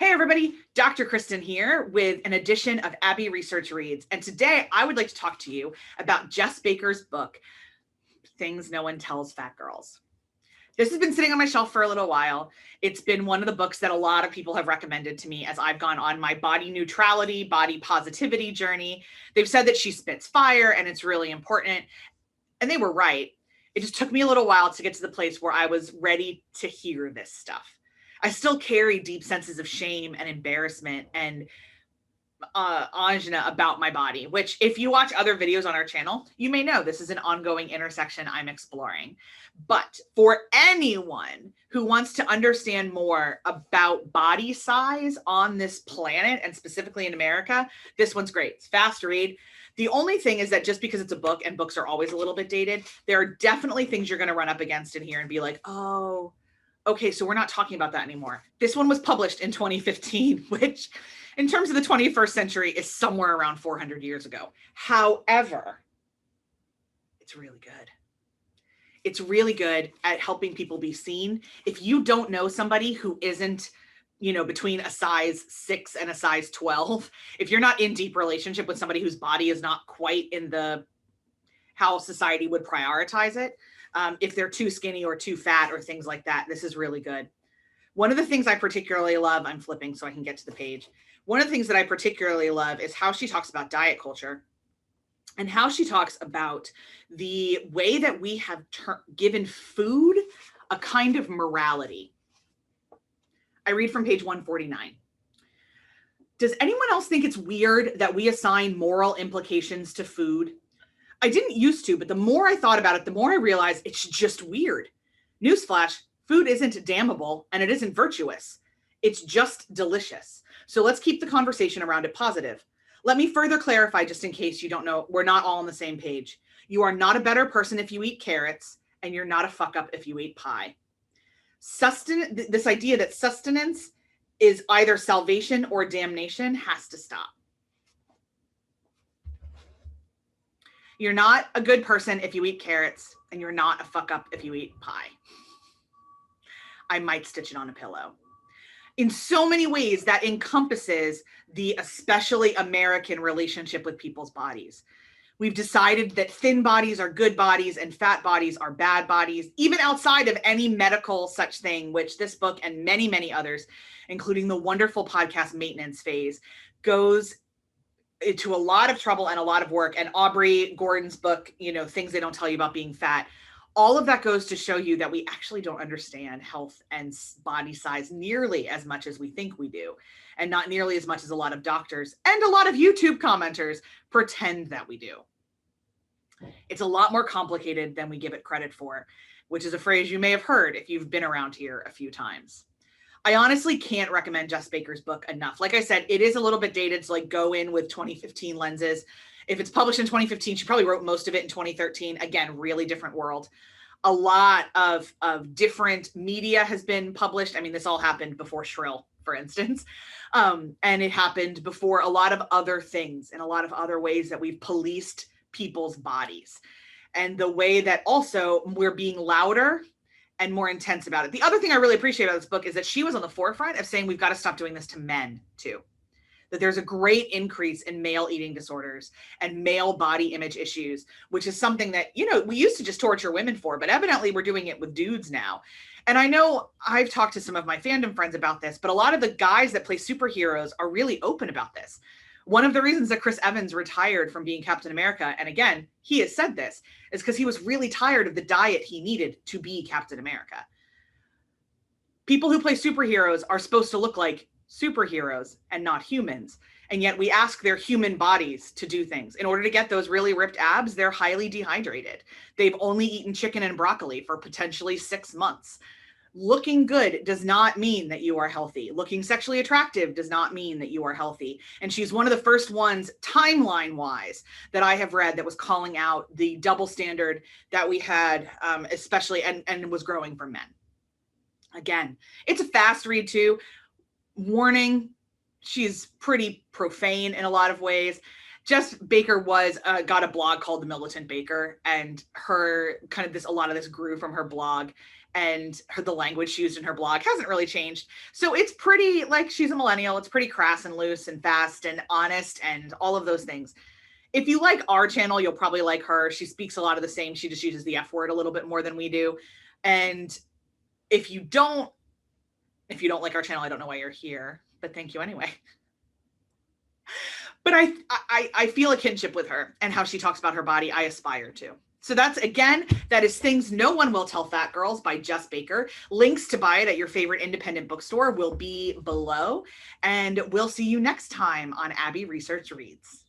Hey everybody, Dr. Kristen here with an edition of Abbey Research Reads. And today I would like to talk to you about Jess Baker's book, Things No One Tells Fat Girls. This has been sitting on my shelf for a little while. It's been one of the books that a lot of people have recommended to me as I've gone on my body neutrality, body positivity journey. They've said that she spits fire and it's really important. And they were right. It just took me a little while to get to the place where I was ready to hear this stuff. I still carry deep senses of shame and embarrassment and ajna about my body, which if you watch other videos on our channel, you may know this is an ongoing intersection I'm exploring. But for anyone who wants to understand more about body size on this planet and specifically in America, this one's great. It's fast read. The only thing is that just because it's a book and books are always a little bit dated, there are definitely things you're going to run up against in here and be like, oh, okay, so we're not talking about that anymore. This one was published in 2015, which in terms of the 21st century is somewhere around 400 years ago. However, it's really good. It's really good at helping people be seen. If you don't know somebody who isn't, between a size 6 and a size 12, if you're not in deep relationship with somebody whose body is not quite in the how society would prioritize it, if they're too skinny or too fat or things like that, this is really good. One of the things I particularly love, I'm flipping so I can get to the page. One of the things that I particularly love is how she talks about diet culture and how she talks about the way that we have given food a kind of morality. I read from page 149. Does anyone else think it's weird that we assign moral implications to food? I didn't used to, but the more I thought about it, the more I realized it's just weird. Newsflash, food isn't damnable and it isn't virtuous. It's just delicious. So let's keep the conversation around it positive. Let me further clarify just in case you don't know, we're not all on the same page. You are not a better person if you eat carrots and you're not a fuck up if you eat pie. This idea that sustenance is either salvation or damnation has to stop. You're not a good person if you eat carrots, and you're not a fuck up if you eat pie. I might stitch it on a pillow. In so many ways, that encompasses the especially American relationship with people's bodies. We've decided that thin bodies are good bodies and fat bodies are bad bodies, even outside of any medical such thing, which this book and many, many others, including the wonderful podcast Maintenance Phase, goes into a lot of trouble and a lot of work. And Aubrey Gordon's book, Things They Don't Tell You About Being Fat, all of that goes to show you that we actually don't understand health and body size nearly as much as we think we do, and not nearly as much as a lot of doctors and a lot of YouTube commenters pretend that we do. It's a lot more complicated than we give it credit for, which is a phrase you may have heard if you've been around here a few times. I honestly can't recommend Jess Baker's book enough. Like I said, it is a little bit dated, so go in with 2015 lenses. If it's published in 2015, she probably wrote most of it in 2013. Again, really different world. A lot of different media has been published. I mean, this all happened before Shrill, for instance. And it happened before a lot of other things and a lot of other ways that we've policed people's bodies. And the way that also we're being louder and more intense about it. The other thing I really appreciate about this book is that she was on the forefront of saying we've got to stop doing this to men too. That there's a great increase in male eating disorders and male body image issues, which is something that, we used to just torture women for, but evidently we're doing it with dudes now. And I know I've talked to some of my fandom friends about this, but a lot of the guys that play superheroes are really open about this. One of the reasons that Chris Evans retired from being Captain America, and again, he has said this, is because he was really tired of the diet he needed to be Captain America. People who play superheroes are supposed to look like superheroes and not humans. And yet we ask their human bodies to do things. In order to get those really ripped abs, they're highly dehydrated. They've only eaten chicken and broccoli for potentially 6 months. Looking good does not mean that you are healthy. Looking sexually attractive does not mean that you are healthy. And she's one of the first ones, timeline-wise, that I have read that was calling out the double standard that we had, especially, and was growing for men. Again, it's a fast read too. Warning, she's pretty profane in a lot of ways. Jess Baker was got a blog called The Militant Baker, and her kind of a lot of this grew from her blog, and the language she used in her blog hasn't really changed. So it's pretty, like, she's a millennial. It's pretty crass and loose and fast and honest and all of those things. If you like our channel, you'll probably like her. She speaks a lot of the same. She just uses the F word a little bit more than we do. And if you don't like our channel, I don't know why you're here, but thank you anyway. But I feel a kinship with her, and how she talks about her body, I aspire to. So that is Things No One Will Tell Fat Girls by Jess Baker. Links to buy it at your favorite independent bookstore will be below. And we'll see you next time on Abbey Research Reads.